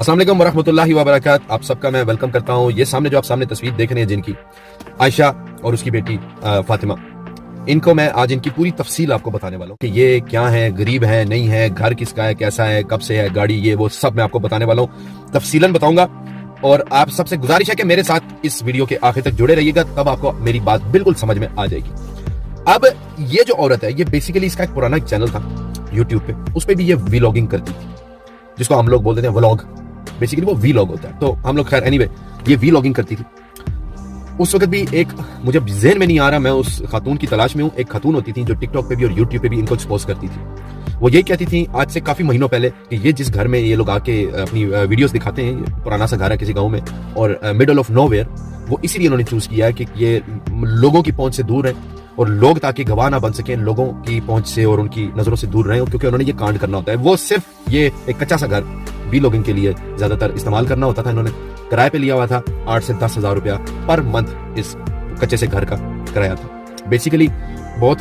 अस्सलाम वालेकुम वरहमतुल्लाहि वबरकातुहू। आप सबका मैं वेलकम करता हूँ। ये सामने जो आप सामने तस्वीर देख रहे हैं जिनकी आयशा और उसकी बेटी फातिमा, इनको मैं आज इनकी पूरी तफसील आपको बताने वाला हूँ कि ये क्या है, गरीब है नहीं है, घर किसका है, कैसा है, कब से है, गाड़ी, ये वो सब मैं आपको बताने वाला हूँ, तफसीलन बताऊंगा। और आप सबसे गुजारिश है कि मेरे साथ इस वीडियो के आखिर तक जुड़े रहिएगा, तब आपको मेरी बात बिल्कुल समझ में आ जाएगी। अब ये जो औरत है, ये बेसिकली इसका एक पुराना चैनल था यूट्यूब पे, उस पर भी ये व्लॉगिंग करती थी, जिसको हम लोग बोलते हैं व्लॉग। बेसिकली वो व्लॉग होता है, तो हम लोग खैर एनीवे ये व्लॉगिंग करती थी। उस वक्त भी एक मुझे ज़हन में नहीं आ रहा, मैं उस खातून की तलाश में हूँ। एक खातून होती थी जो टिकटॉक पे भी और यूट्यूब पे भी इनको एक्सपोज करती थी। वो ये कहती थी आज से काफी महीनों पहले कि ये जिस घर में ये लोग आके अपनी वीडियोस दिखाते हैं, पुराना सा घर है किसी गांव में और मिडल ऑफ नोवेयर, वो इसीलिए उन्होंने चूज किया है कि ये लोगों की पहुंच से दूर है और लोग ताकि गवाह ना बन सकें लोगों की पहुंच से और उनकी नजरों से दूर रहें, क्योंकि उन्होंने ये कांड करना होता है। वो सिर्फ ये एक कच्चा सा घर व्लॉगिंग के लिए ज्यादातर इस्तेमाल करना होता था। इन्होंने किराए पे लिया हुआ था 8 से 10 हज़ार रुपया पर मंथ इस कच्चे से घर का किराया था। बेसिकली बहुत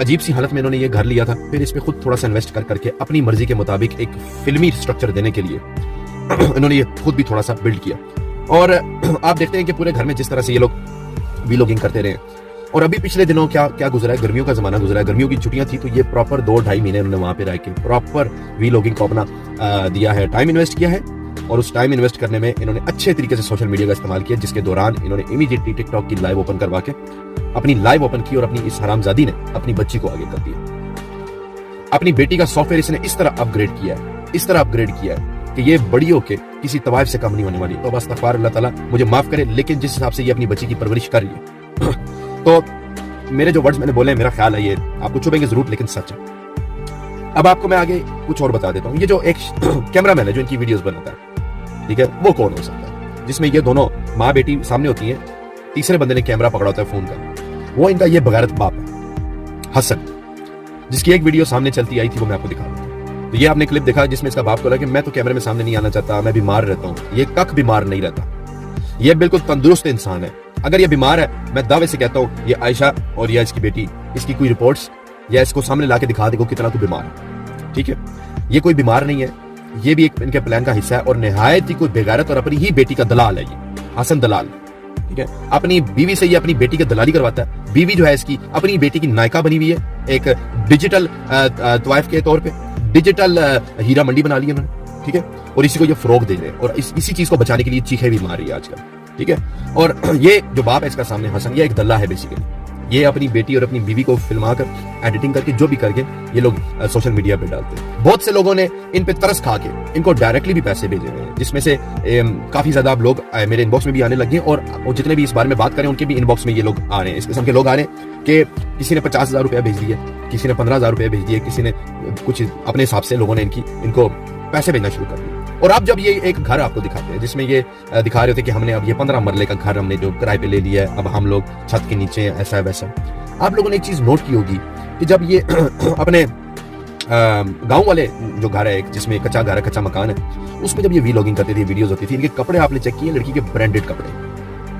अजीब सी हालत में इन्होंने ये घर लिया था, फिर इस पे खुद थोड़ा सा इन्वेस्ट कर करके अपनी मर्जी के मुताबिक एक फिल्मी स्ट्रक्चर देने के लिए इन्होंने ये खुद भी थोड़ा सा बिल्ड किया। और आप देखते हैं कि पूरे घर में जिस तरह से ये लोग व्लॉगिंग करते रहे। और अभी पिछले दिनों क्या गुजरा है, गर्मियों का जमाना गुजरा है, गर्मियों की छुट्टियां थी, तो ये प्रॉपर 2-2.5 महीने उन्होंने वहां पे रह के प्रॉपर व्लॉगिंग को अपना दिया है, टाइम इन्वेस्ट किया है। और उस टाइम इन्वेस्ट करने में इन्होंने अच्छे तरीके से सोशल मीडिया का इस्तेमाल किया, जिसके दौरान इन्होंने इमीडिएटली टिकटॉक की लाइव ओपन करवा के अपनी लाइव ओपन की और अपनी इस हरामजादी ने अपनी बच्ची को आगे कर दिया। अपनी बेटी का सॉफ्टवेयर इसने इस तरह अपग्रेड किया है, इस तरह अपग्रेड किया है कि ये बड़ी होके किसी तवाइफ से कम नहीं होने वाली। तो बस तगफार अल्लाह ताला मुझे माफ करे, लेकिन जिस हिसाब से ये अपनी बच्ची की परवरिश कर रही है तो मेरे जो वर्ड्स मैंने बोले, मेरा ख्याल है ये आपको चुभेंगे जरूर, लेकिन सच है। अब आपको मैं आगे कुछ और बता देता हूँ। ये जो एक कैमरामैन है जो इनकी वीडियोस बनाता है, ठीक है, वो कौन हो सकता है, जिसमें ये दोनों माँ बेटी सामने होती हैं, तीसरे बंदे ने कैमरा पकड़ा होता है फोन का, वो इनका ये बगैरत बाप है हसन, जिसकी एक वीडियो सामने चलती आई थी, वो मैं आपको दिखा दूँ। तो ये आपने क्लिप देखा जिसमें इसका बाप बोला कि मैं तो कैमरे में सामने नहीं आना चाहता, मैं बीमार रहता हूँ। ये कख बीमार नहीं रहता, ये बिल्कुल तंदुरुस्त इंसान है। अगर ये बीमार है, मैं दावे से कहता हूँ ये आयशा और या इसकी बेटी, इसकी कोई रिपोर्ट्स या इसको सामने लाके दिखा देगा कितना तू बीमार है, ठीक है। ये कोई बीमार नहीं है, ये भी एक इनके प्लान का हिस्सा है और निहायत ही कोई बेगैरत और अपनी ही बेटी का दलाल है ये हसन दलाल, ठीक है। अपनी बीवी से ये अपनी बेटी की दलाली करवाता है। बीवी जो है इसकी अपनी बेटी की नायका बनी हुई है, एक डिजिटल तवाइफ के तौर पे डिजिटल हीरा मंडी बना ली है उन्होंने, ठीक है। और इसी को ये फरोग दे रहे हैं और इसी चीज को बचाने के लिए चीखे भी मार रही है आजकल, ठीक है। और ये जो बाप है इसका सामने हसन, ये एक दल्ला है बेसिकली। ये अपनी बेटी और अपनी बीवी को फिल्मा कर एडिटिंग करके जो भी करके ये लोग सोशल मीडिया पे डालते हैं। बहुत से लोगों ने इन पे तरस खा के इनको डायरेक्टली भी पैसे भेजे हुए हैं, जिसमें से काफी ज्यादा आप लोग मेरे इनबॉक्स में भी आने लगे और जितने भी इस बारे में बात करें उनके भी इनबॉक्स में ये लोग आ रहे हैं। इस किस्म के लोग आ रहे हैं कि किसी ने 50,000 रुपया भेज दिए, किसी ने 15,000 रुपया भेज दिए, किसी ने कुछ अपने हिसाब से लोगों ने इनको पैसे भेजना शुरू कर दिए। और अब जब ये एक घर आपको दिखाते हैं जिसमें ये दिखा रहे थे कि हमने अब ये 15 मरले का घर हमने जो किराए पे ले लिया है, अब हम लोग छत के नीचे हैं, ऐसा है वैसा। आप लोगों ने एक चीज नोट की होगी कि जब ये अपने गांव वाले जो घर है जिसमें कच्चा घर है, कच्चा मकान है, उसमें जब ये व्लॉगिंग करते थे, वीडियोस होती थी, इनके कपड़े आपने चेक किए, लड़की के ब्रांडेड कपड़े,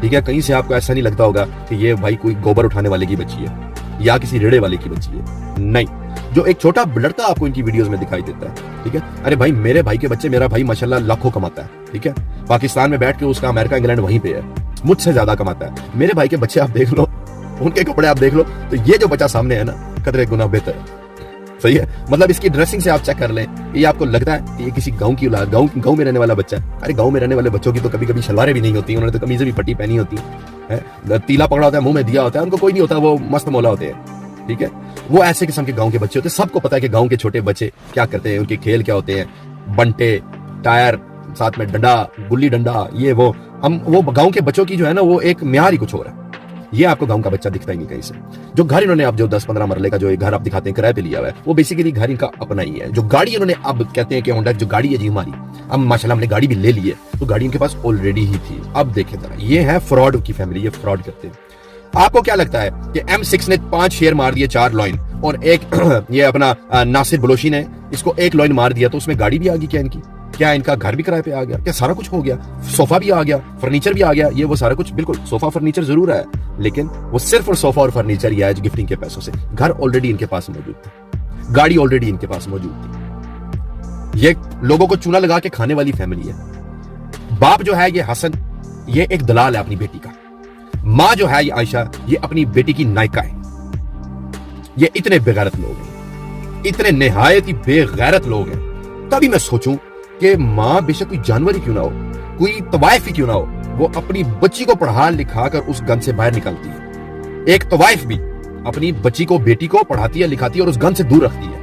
ठीक है। कहीं से आपको ऐसा नहीं लगता होगा कि ये भाई कोई गोबर उठाने वाले की बच्ची है या किसी रेड़े वाले की बच्ची है, नहीं। जो एक छोटा लड़का आपको इनकी वीडियोस में दिखाई देता है, ठीक है। अरे भाई मेरे भाई के बच्चे, मेरा भाई माशाल्लाह लाखों कमाता है, ठीक है। पाकिस्तान में बैठ के उसका अमेरिका इंग्लैंड वहीं पे है, मुझसे ज्यादा कमाता है। मेरे भाई के बच्चे आप देख लो, उनके कपड़े आप देख लो, तो ये जो बच्चा सामने है ना, कदरे गुना बेहतर है, सही है। मतलब इसकी ड्रेसिंग से आप चेक कर लें, ये आपको लगता है कि ये किसी गांव की औलाद, गांव में रहने वाला बच्चा है। अरे गांव में रहने वाले बच्चों की तो कभी कभी शलवारें भी नहीं होती, उन्होंने तो कमीजें भी फटी पहनी होती है, तीला पकड़ा होता है, मुंह में दिया होता है, उनको कोई नहीं होता, वो मस्त मौला होते हैं, ठीक है। वो ऐसे किस्म के गांव के बच्चे होते हैं। सबको पता है कि गांव के छोटे बच्चे क्या करते हैं, उनके खेल क्या होते हैं, बंटे, टायर, साथ में डंडा, गुल्ली डंडा, ये वो गांव के बच्चों की जो है ना, वो एक म्यार ही कुछ हो रहा है। ये आपको गांव का बच्चा दिखता ही नहीं कहीं से। जो घर इन्होंने अब जो 10-15 मरले का जो घर आप दिखाते हैं किराए पे लिया हुआ है, वो बेसिकली घर इनका अपना ही है। जो गाड़ी इन्होंने अब कहते हैं कि होंडा जो गाड़ी है जी हमारी, अब माशाल्लाह हमने गाड़ी भी ले ली है, तो गाड़ी इनके पास ऑलरेडी ही थी। अब देखें जरा, ये है फ्रॉड की फैमिली, ये फ्रॉड करते हैं। आपको क्या लगता है कि M6 ने 5 शेर मार दिए, 4 लॉइन, और एक ये अपना नासिर बलोशी ने इसको 1 लॉइन मार दिया, तो उसमें गाड़ी भी आ गई क्या इनकी? क्या इनका घर भी किराए पे आ गया? क्या सारा कुछ हो गया? सोफा भी आ गया, फर्नीचर भी आ गया, ये वो सारा कुछ। बिल्कुल सोफा फर्नीचर जरूर है, लेकिन वो सिर्फ और सोफा और फर्नीचर ही है गिफ्टिंग के पैसों से। घर ऑलरेडी इनके पास मौजूद था, गाड़ी ऑलरेडी इनके पास मौजूद थी। یہ لوگوں کو چونا لگا کے کھانے والی فیملی ہے. باپ جو ہے یہ حسن یہ ایک دلال ہے اپنی بیٹی کا. ماں جو ہے یہ عائشہ یہ اپنی بیٹی کی نائکا ہے. یہ اتنے بے غیرت لوگ ہیں, اتنے نہایت ہی بے غیرت لوگ ہیں. تبھی میں سوچوں کہ ماں بے شک کوئی جانور ہی کیوں نہ ہو, کوئی طوائف ہی کیوں نہ ہو, وہ اپنی بچی کو پڑھا لکھا کر اس گن سے باہر نکالتی ہے. ایک طوائف بھی اپنی بچی کو بیٹی کو پڑھاتی ہے لکھاتی ہے اور اس گن سے دور رکھتی ہے.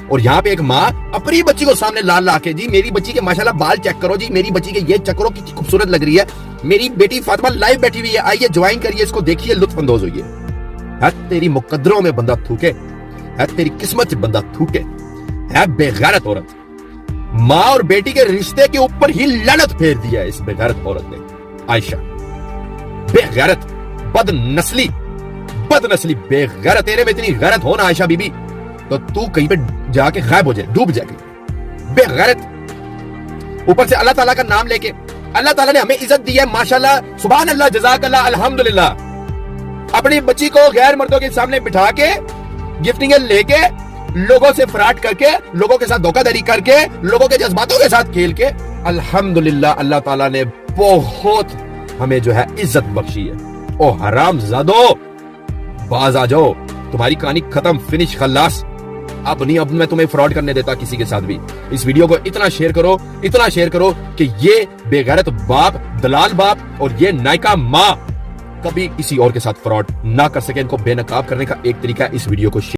اور یہاں پہ ایک ماں اپنی بچی کو سامنے لا کے جی میری بچی کے ماشاءاللہ بال چیک کرو, جی میری بچی کے یہ چیک کرو کتنی خوبصورت لگ رہی ہے, میری بیٹی فاطمہ لائیو بیٹھی ہوئی ہے, آئیے جوائن کریے, اس کو دیکھیے, لطف اندوز ہوئیے. ہے تیری مقدروں میں بندہ تھوکے, ہے تیری قسمت سے بندہ تھوکے, ہے بے غیرت عورت. ماں اور بیٹی کے رشتے کے اوپر ہی لعنت پھیر دیا ہے اس بے غیرت عورت نے. عائشہ بے غیرت, بد نسلی, بے غیرت. تیرے میں اتنی غیرت ہو نا عائشہ بی بی تو کہیں پہ جا کے غائب ہو جائے, ڈوب جائے کہیں. بے غیرت. اوپر سے اللہ تعالیٰ کا نام لے کے, اللہ تعالیٰ نے ہمیں عزت دی ہے ماشاءاللہ, سبحان اللہ, جزاک اللہ, الحمدللہ. اپنی بچی کو غیر مردوں کے سامنے بٹھا کے گفٹنگیں لے کے لوگوں سے فراڈ کر کے, لوگوں کے ساتھ دھوکہ دھڑی کر کے, لوگوں کے جذباتوں کے ساتھ کھیل کے, الحمدللہ اللہ تعالیٰ نے بہت ہمیں جو ہے عزت بخشی ہے. او حرام زادو, باز آ جاؤ, تمہاری کہانی ختم, فنش, خلاص. اب میں تمہیں فراڈ کرنے دیتا کسی کے ساتھ بھی. اس ویڈیو کو اتنا شیئر کرو کہ یہ بے غیرت باپ, دلال باپ اور یہ نائکا ماں کبھی کسی اور کے ساتھ فراڈ نہ کر سکے. ان کو بے نقاب کرنے کا ایک طریقہ ہے اس ویڈیو کو